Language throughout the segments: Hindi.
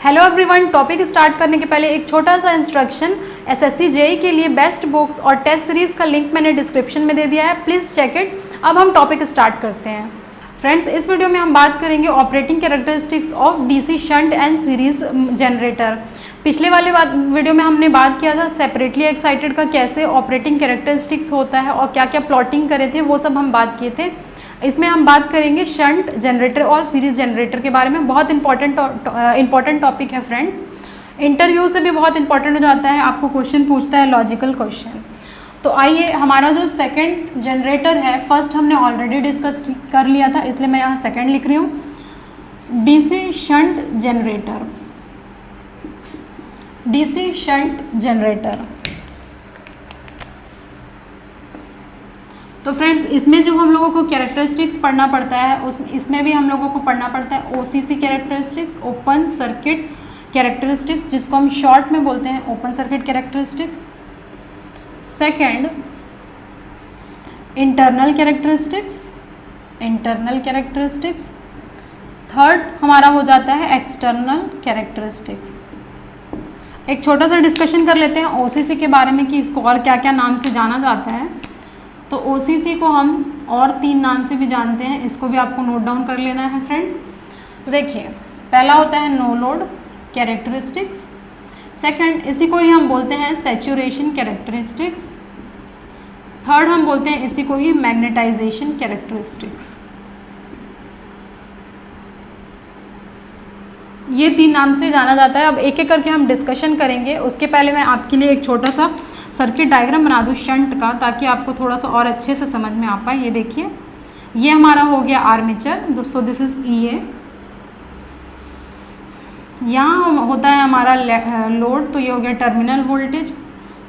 हेलो एवरीवन, टॉपिक स्टार्ट करने के पहले एक छोटा सा इंस्ट्रक्शन। एसएससी जेई के लिए बेस्ट बुक्स और टेस्ट सीरीज़ का लिंक मैंने डिस्क्रिप्शन में दे दिया है, प्लीज़ चेक इट। अब हम टॉपिक स्टार्ट करते हैं। फ्रेंड्स, इस वीडियो में हम बात करेंगे operating characteristics of DC shunt and series generator. पिछले वाले वीडियो में हमने बात किया था सेपरेटली एक्साइटेड का कैसे ऑपरेटिंग कैरेक्टरिस्टिक्स होता है और क्या क्या प्लॉटिंग करे थे, वो सब हम बात किए थे। इसमें हम बात करेंगे शंट जनरेटर और सीरीज जनरेटर के बारे में। बहुत इंपॉर्टेंट टॉपिक है फ्रेंड्स, इंटरव्यू से भी बहुत इंपॉर्टेंट हो जाता है, आपको क्वेश्चन पूछता है लॉजिकल क्वेश्चन। तो आइए, हमारा जो सेकंड जनरेटर है, फर्स्ट हमने ऑलरेडी डिस्कस कर लिया था, इसलिए मैं यहाँ सेकंड लिख रही हूँ। DC shunt generator, DC shunt generator. तो फ्रेंड्स, इसमें जो हम लोगों को कैरेक्टरिस्टिक्स पढ़ना पड़ता है इसमें भी हम लोगों को पढ़ना पड़ता है OCC characteristics, open circuit characteristics, जिसको हम शॉर्ट में बोलते हैं open circuit characteristics. Second, internal characteristics, internal characteristics. Third हमारा हो जाता है एक्सटर्नल कैरेक्टरिस्टिक्स। एक छोटा सा डिस्कशन कर लेते हैं ओसीसी के बारे में कि इसको और क्या क्या नाम से जाना जाता है। तो ओसीसी को हम और 3 नाम से भी जानते हैं, इसको भी आपको नोट डाउन कर लेना है फ्रेंड्स। देखिए, पहला होता है नो लोड कैरेक्टरिस्टिक्स। सेकंड, इसी को ही हम बोलते हैं सैचुरेशन कैरेक्टरिस्टिक्स। थर्ड हम बोलते हैं इसी को ही मैग्नेटाइजेशन कैरेक्टरिस्टिक्स। ये 3 नाम से जाना जाता है। अब एक एक करके हम डिस्कशन करेंगे। उसके पहले मैं आपके लिए एक छोटा सा सर्किट डायग्राम बना दूँ शंट का, ताकि आपको थोड़ा सा और अच्छे से समझ में आ पाए। ये देखिए, ये हमारा हो गया आर्मेचर, सो दिस इज ईए। यहाँ होता है हमारा लोड, तो ये हो गया टर्मिनल वोल्टेज।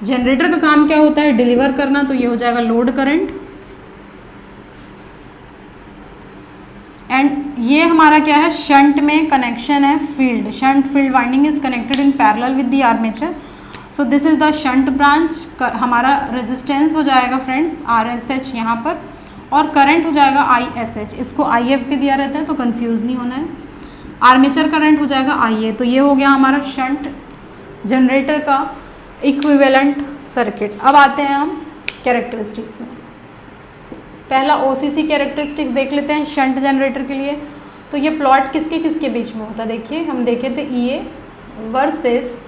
जनरेटर का काम क्या होता है? डिलीवर करना, तो ये हो जाएगा लोड करंट। एंड ये हमारा क्या है? शंट में कनेक्शन है field, shunt field winding is connected in parallel with the armature. So this is the shunt branch. हमारा रेजिस्टेंस हो जाएगा फ्रेंड्स RSH यहाँ पर, और करंट हो जाएगा ISH। इसको IF भी दिया रहता है, तो कंफ्यूज नहीं होना है। आर्मेचर करंट हो जाएगा IA। तो ये हो गया हमारा शंट जनरेटर का इक्विवेलेंट सर्किट। अब आते हैं हम कैरेक्टरिस्टिक्स में। पहला OCC कैरेक्टरिस्टिक्स देख लेते हैं शंट जनरेटर के लिए। तो ये प्लॉट किसके किसके बीच में होता है? देखिए, हम देखे थे EA versus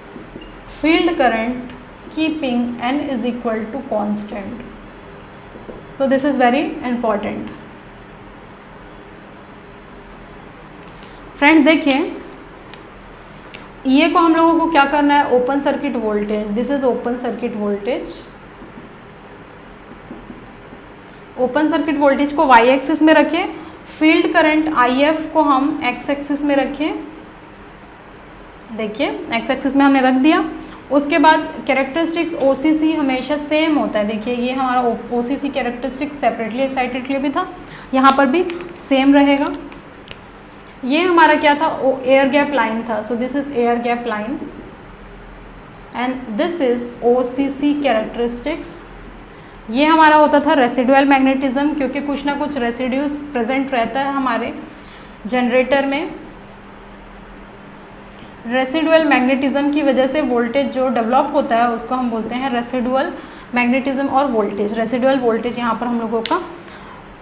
field current keeping N is equal to constant. So this is very important. Friends, देखिए, ये को हम लोगों को क्या करना है? Open circuit voltage, this is open circuit voltage. Open circuit voltage को y एक्सिस में रखें, फील्ड करंट IF को हम x एक्सिस में रखें। देखिए, x एक्सिस में हमने रख दिया। उसके बाद कैरेक्टरिस्टिक्स OCC हमेशा सेम होता है। देखिए, ये हमारा OCC कैरेक्टरिस्टिक्स सेपरेटली एक्साइटेड के लिए भी था, यहाँ पर भी सेम रहेगा। ये हमारा क्या था? एयर गैप लाइन था। So this is air gap line and this is OCC characteristics. ये हमारा होता था रेसिडुअल मैग्नेटिज्म, क्योंकि कुछ ना कुछ रेसिड्यूज प्रेजेंट रहता है हमारे जनरेटर में। रेसिडुअल मैग्नेटिज्म की वजह से वोल्टेज जो डेवलप होता है उसको हम बोलते हैं रेसिडुअल मैग्नेटिज्म और वोल्टेज। रेसिडुअल वोल्टेज यहाँ पर हम लोगों का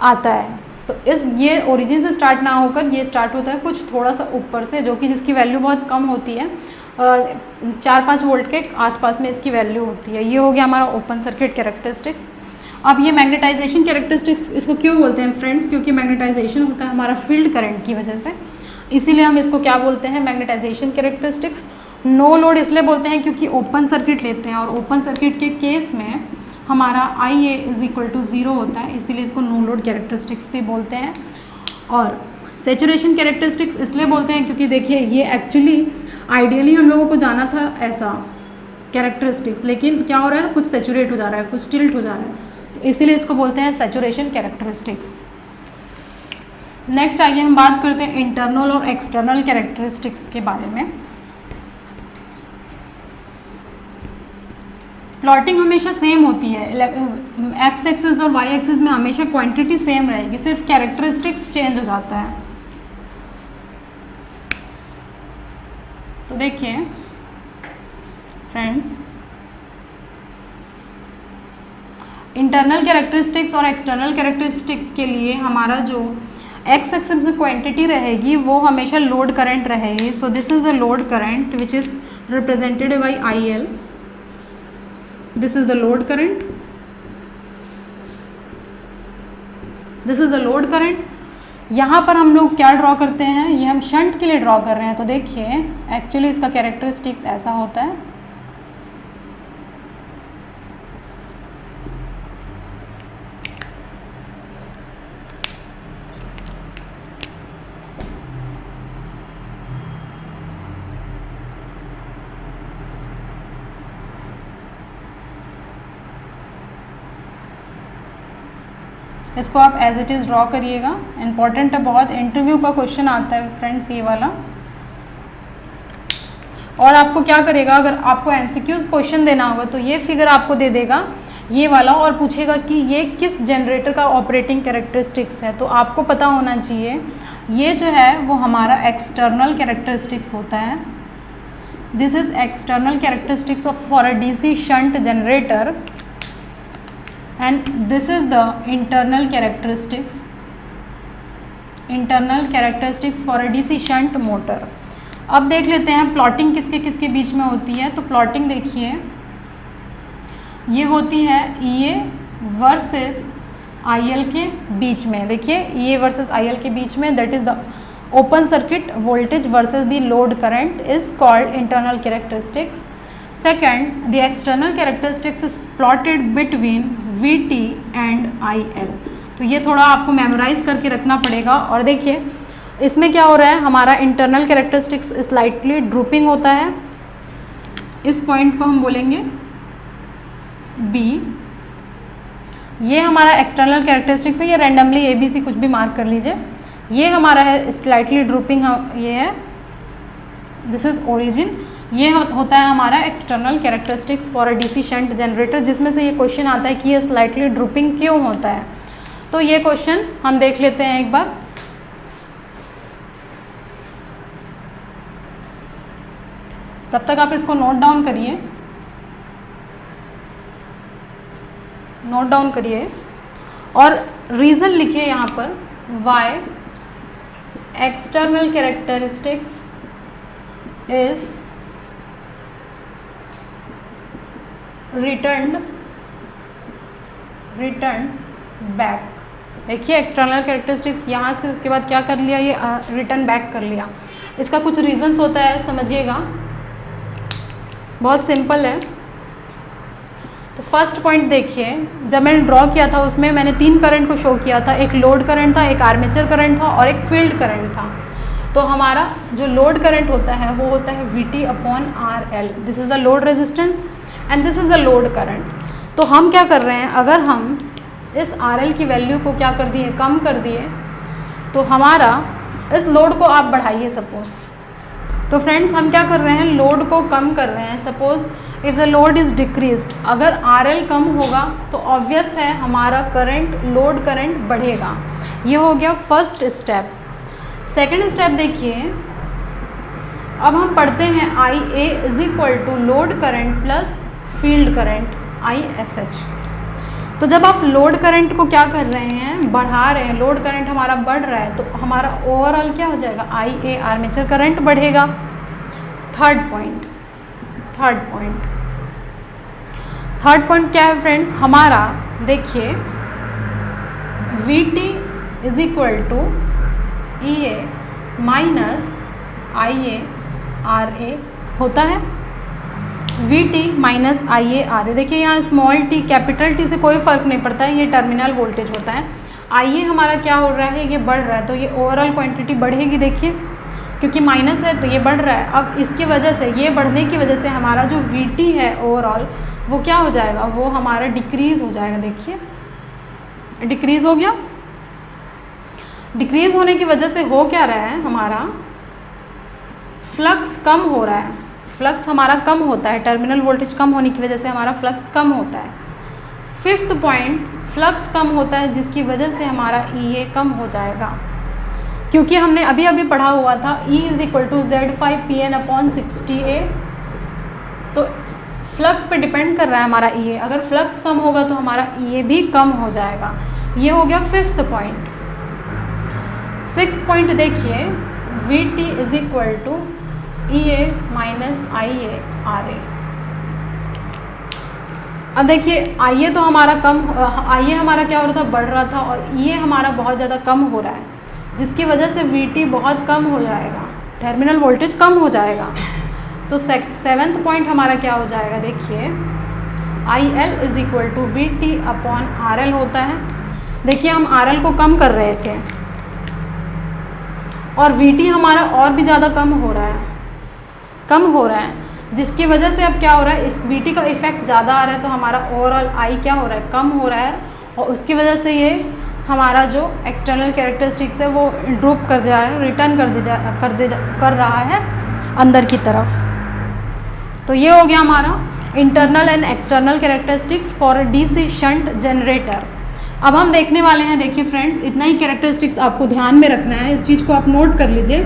आता है। तो ये ओरिजिन से स्टार्ट ना होकर ये स्टार्ट होता है कुछ थोड़ा सा ऊपर से, जो कि जिसकी वैल्यू बहुत कम होती है, 4-5 वोल्ट के आसपास में इसकी वैल्यू होती है। ये हो गया हमारा ओपन सर्किट कैरेक्टरिस्टिक्स। अब ये मैग्नेटाइजेशन कैरेक्टरिस्टिक्स, इसको क्यों बोलते हैं फ्रेंड्स? क्योंकि मैग्नेटाइजेशन होता है हमारा फील्ड करंट की वजह से, इसीलिए हम इसको क्या बोलते हैं? Magnetisation characteristics. नो लोड इसलिए बोलते हैं क्योंकि ओपन सर्किट लेते हैं, और ओपन सर्किट के केस में हमारा IA इज इक्वल टू 0 होता है, इसीलिए इसको नो लोड कैरेक्टरिस्टिक्स भी बोलते हैं। और सैचुरेशन कैरेक्टरिस्टिक्स इसलिए बोलते हैं क्योंकि देखिए, ये एक्चुअली आइडियली हम लोगों को जाना था ऐसा कैरेक्टरिस्टिक्स, लेकिन क्या हो रहा है? कुछ सैचुरेट हो जा रहा है, कुछ टिल्ट हो जा रहा है, तो इसीलिए इसको बोलते हैं सैचुरेशन कैरेक्टरिस्टिक्स। नेक्स्ट आइए हम बात करते हैं इंटरनल और एक्सटर्नल कैरेक्टरिस्टिक्स के बारे में। प्लॉटिंग हमेशा सेम होती है, एक्स एक्सिस और वाई एक्सिस में हमेशा क्वांटिटी सेम रहेगी, सिर्फ कैरेक्टरिस्टिक्स चेंज हो जाता है। तो देखिए फ्रेंड्स, इंटरनल कैरेक्टरिस्टिक्स और एक्सटर्नल कैरेक्टरिस्टिक्स के लिए हमारा जो एक्स एक्सिस में क्वांटिटी रहेगी वो हमेशा लोड करंट रहेगी. So this is the load current which is represented by I L. This is the load current, this is the load current. यहाँ पर हम लोग क्या ड्रॉ करते हैं, ये हम शंट के लिए ड्रॉ कर रहे हैं. तो देखिए एक्चुअली इसका कैरेक्टरिस्टिक्स ऐसा होता है. इसको आप एज इट इज़ ड्रॉ करिएगा. इम्पॉर्टेंट है बहुत, इंटरव्यू का क्वेश्चन आता है फ्रेंड्स ये वाला. और आपको क्या करेगा, अगर आपको एमसीक्यूज क्वेश्चन देना होगा तो ये फिगर आपको दे देगा ये वाला और पूछेगा कि ये किस जनरेटर का ऑपरेटिंग कैरेक्टरिस्टिक्स है. तो आपको पता होना चाहिए ये जो है वो हमारा एक्सटर्नल कैरेक्टरिस्टिक्स होता है. This is external characteristics of for a DC shunt generator and this is the internal characteristics for a DC shunt motor. अब देख लेते हैं प्लॉटिंग किसके किसके बीच में होती है. तो प्लॉटिंग देखिए ये होती है EA वर्सेस IL के बीच में. देखिए EA वर्सेस IL के बीच में, that is the open circuit voltage versus the load current is called internal characteristics. Second, the external characteristics is plotted between VT and IL. तो ये थोड़ा आपको मेमोराइज करके रखना पड़ेगा. और देखिए इसमें क्या हो रहा है, हमारा इंटरनल कैरेक्टरिस्टिक्स स्लाइटली ड्रूपिंग होता है. इस पॉइंट को हम बोलेंगे B. ये हमारा एक्सटर्नल कैरेक्टरिस्टिक्स है, ये रैंडमली ABC कुछ भी मार्क कर लीजिए. ये हमारा है स्लाइटली ड्रूपिंग, ये है, दिस इज ओरिजिन. ये होता है हमारा external characteristics for a DC shunt generator, जिसमें से ये क्वेश्चन आता है कि ये स्लाइटली ड्रूपिंग क्यों होता है. तो ये क्वेश्चन हम देख लेते हैं एक बार. तब तक आप इसको नोट डाउन करिए, नोट डाउन करिए और रीज़न लिखिए यहाँ पर. Why external characteristics is return back. देखिए एक्सटर्नल कैरेक्टरिस्टिक्स यहाँ से उसके बाद क्या कर लिया, ये रिटर्न बैक कर लिया. इसका कुछ रीजंस होता है, समझिएगा, बहुत सिंपल है. तो फर्स्ट पॉइंट देखिए, जब मैंने ड्रॉ किया था उसमें मैंने 3 करंट को शो किया था. एक लोड करंट था, एक आर्मेचर करंट था और एक फील्ड करंट था. तो हमारा जो लोड करंट होता है वो होता है VT upon RL. This is the load resistance and this is the load current. तो हम क्या कर रहे हैं, अगर हम इस RL की वैल्यू को क्या कर दिए, कम कर दिए, तो हमारा इस लोड को आप बढ़ाइए सपोज. तो फ्रेंड्स हम क्या कर रहे हैं, लोड को कम कर रहे हैं. Suppose if the load is decreased, अगर RL कम होगा तो ऑब्वियस है हमारा करंट, लोड करंट बढ़ेगा. ये हो गया फर्स्ट स्टेप. सेकेंड स्टेप देखिए, अब हम पढ़ते हैं IA is equal to load current plus field current ISH. तो जब आप लोड करंट को क्या कर रहे हैं, बढ़ा रहे हैं, लोड करंट हमारा बढ़ रहा है, तो हमारा ओवरऑल क्या हो जाएगा, IA आर्मेचर करंट बढ़ेगा. थर्ड पॉइंट क्या है फ्रेंड्स, हमारा देखिए VT is equal to EA minus IA RA होता है. VT minus IA RA. देखिए यहाँ स्मॉल t कैपिटल T से कोई फ़र्क नहीं पड़ता है, ये टर्मिनल वोल्टेज होता है. IA हमारा क्या हो रहा है, ये बढ़ रहा है, तो ये ओवरऑल क्वांटिटी बढ़ेगी. देखिए क्योंकि माइनस है तो ये बढ़ रहा है. अब इसकी वजह से, ये बढ़ने की वजह से हमारा जो VT है ओवरऑल वो क्या हो जाएगा, वो हमारा डिक्रीज़ हो जाएगा. देखिए डिक्रीज़ हो गया. डिक्रीज़ होने की वजह से हो क्या रहा है, हमारा फ्लक्स कम हो रहा है. फ्लक्स हमारा कम होता है, टर्मिनल वोल्टेज कम होने की वजह से हमारा फ्लक्स कम होता है. फिफ्थ पॉइंट, फ्लक्स कम होता है जिसकी वजह से हमारा EA कम हो जाएगा. क्योंकि हमने अभी अभी पढ़ा हुआ था E is equal to Z5PN/60A, तो फ्लक्स पे डिपेंड कर रहा है हमारा EA। अगर फ्लक्स कम होगा तो हमारा EA भी कम हो जाएगा। ये हो गया 5th पॉइंट। 6th पॉइंट देखिए, VT is equal to EA minus IA/RA। अब देखिए IA तो हमारा IA हमारा क्या हो रहा था, बढ़ रहा था, और EA हमारा बहुत ज़्यादा कम हो रहा है, जिसकी वजह से VT बहुत कम हो जाएगा, टर्मिनल वोल्टेज कम हो जाएगा। तो 7th पॉइंट हमारा क्या हो जाएगा, देखिए IL is equal to VT/RL होता है। देखिए हम RL को कम कर रहे थे और VT हमारा और भी ज़्यादा कम हो रहा है, जिसकी वजह से अब क्या हो रहा है, इस VT का इफेक्ट ज़्यादा आ रहा है, तो हमारा ओवरऑल I क्या हो रहा है, कम हो रहा है, और उसकी वजह से ये हमारा जो एक्सटर्नल कैरेक्टरिस्टिक्स है वो ड्रॉप कर जा रहा है, रिटर्न कर रहा है अंदर की तरफ। तो ये हो गया हमारा internal and external characteristics for DC shunt generator. अब हम देखने वाले हैं, देखिए फ्रेंड्स, इतना ही कैरेक्टरिस्टिक्स आपको ध्यान में रखना है, इस चीज़ को आप नोट कर लीजिए।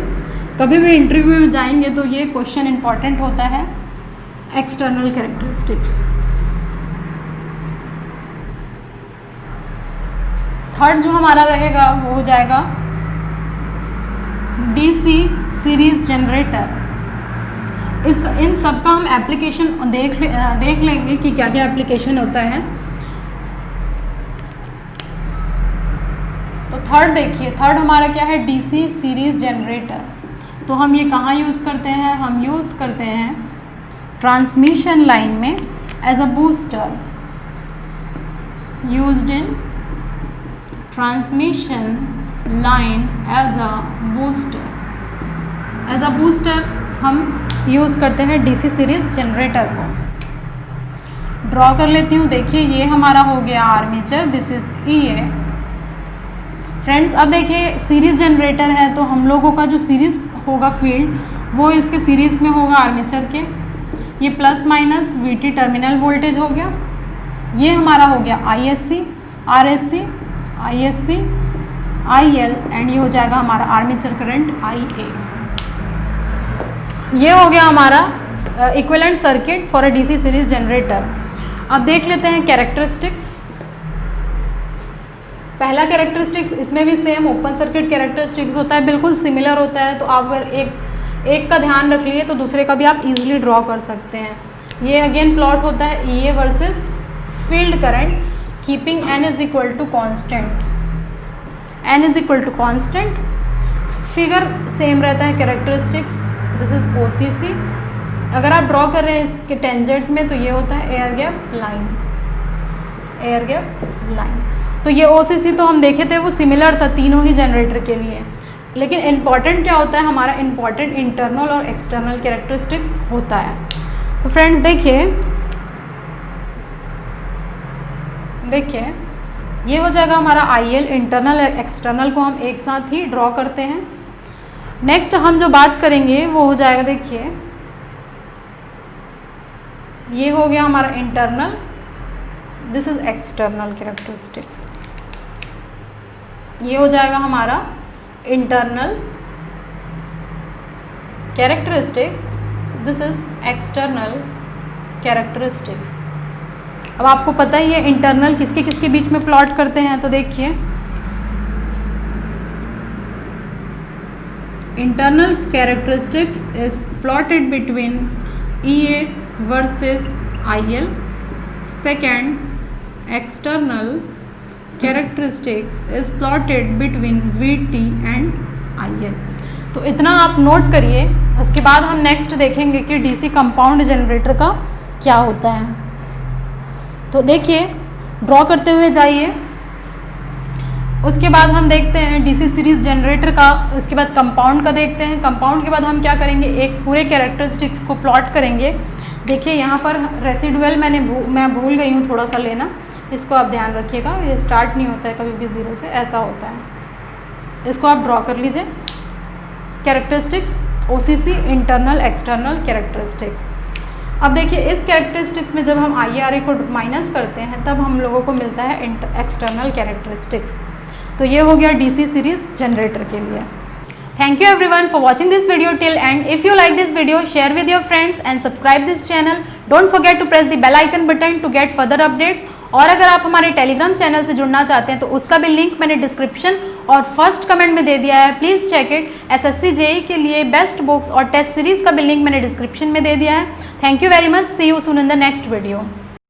कभी भी इंटरव्यू में जाएंगे तो ये क्वेश्चन इंपॉर्टेंट होता है, एक्सटर्नल कैरेक्टरिस्टिक्स। थर्ड जो हमारा रहेगा वो हो जाएगा DC सीरीज जनरेटर। इन सब का हम एप्लीकेशन देख लेंगे कि क्या क्या एप्लीकेशन होता है। तो थर्ड देखिए, थर्ड हमारा क्या है, DC सीरीज जनरेटर। तो हम ये कहाँ यूज़ करते हैं, हम यूज़ करते हैं ट्रांसमिशन लाइन में as a booster, used in transmission line as a booster हम यूज़ करते हैं DC सीरीज जनरेटर को। ड्रॉ कर लेती हूँ, देखिए ये हमारा हो गया armature, this is EA। Friends अब देखिए सीरीज जनरेटर है, तो हम लोगों का जो सीरीज होगा फील्ड वो इसके सीरीज में होगा आर्मेचर के। ये plus minus VT terminal voltage हो गया, ये हमारा हो गया ISC, RSC, ISC, IL, and ये हो जाएगा हमारा आर्मेचर करंट IA। ये हो गया हमारा equivalent circuit for a DC series generator. अब देख लेते हैं कैरेक्टरिस्टिक्स। पहला कैरेक्टरिस्टिक्स, इसमें भी सेम ओपन सर्किट कैरेक्टरिस्टिक्स होता है, बिल्कुल सिमिलर होता है। तो आप अगर एक का ध्यान रख लिए तो दूसरे का भी आप इजीली ड्रॉ कर सकते हैं। ये अगेन प्लॉट होता है EA versus field current, keeping N is equal to constant, N is equal to constant. Figure same रहता है कैरेक्टरिस्टिक्स, दिस इज OCC। अगर आप ड्रॉ कर रहे हैं इसके टेंजेंट में तो ये होता है air gap line, air gap line. तो ये OCC तो हम देखे थे वो सिमिलर था तीनों ही जनरेटर के लिए, लेकिन इम्पॉर्टेंट क्या होता है हमारा, इम्पॉर्टेंट इंटरनल और एक्सटर्नल कैरेक्टरिस्टिक्स होता है। तो फ्रेंड्स देखिए ये हो जाएगा हमारा IL, इंटरनल और एक्सटर्नल को हम एक साथ ही ड्रॉ करते हैं। नेक्स्ट हम जो बात करेंगे वो हो जाएगा, देखिए ये हो गया हमारा internal, this is external characteristics. ये हो जाएगा हमारा internal characteristics, this is external characteristics. अब आपको पता ही है इंटरनल किसके किसके बीच में प्लॉट करते हैं, तो देखिए internal characteristics is plotted between EA versus IL। Second external characteristics is plotted between VT and IL। तो इतना आप नोट करिए, उसके बाद हम नेक्स्ट देखेंगे कि DC कंपाउंड जनरेटर का क्या होता है। तो देखिए ड्रॉ करते हुए जाइए, उसके बाद हम देखते हैं DC सीरीज जनरेटर का, उसके बाद कंपाउंड का देखते हैं। कंपाउंड के बाद हम क्या करेंगे, एक पूरे कैरेक्टरिस्टिक्स को प्लॉट करेंगे। देखिए यहाँ पर रेसिडुअल मैं भूल गई हूँ थोड़ा सा लेना, इसको आप ध्यान रखिएगा, ये स्टार्ट नहीं होता है कभी भी ज़ीरो से, ऐसा होता है। इसको आप ड्रॉ कर लीजिए। Characteristics OCC, internal external characteristics. अब देखिए इस कैरेक्टरिस्टिक्स में जब हम IRA को माइनस करते हैं तब हम लोगों को मिलता है एक्सटर्नल कैरेक्टरिस्टिक्स। तो ये हो गया DC सीरीज जनरेटर के लिए। Thank you everyone for watching this video till end. If you like this video, share with your friends and subscribe this channel. Don't forget to press the bell icon button to get further updates. और अगर आप हमारे टेलीग्राम चैनल से जुड़ना चाहते हैं तो उसका भी लिंक मैंने डिस्क्रिप्शन और फर्स्ट कमेंट में दे दिया है, please check it. SSC JEE के लिए बेस्ट बुक्स और टेस्ट सीरीज़ का भी लिंक मैंने डिस्क्रिप्शन में दे दिया है। Thank you very much, see you soon in the next video.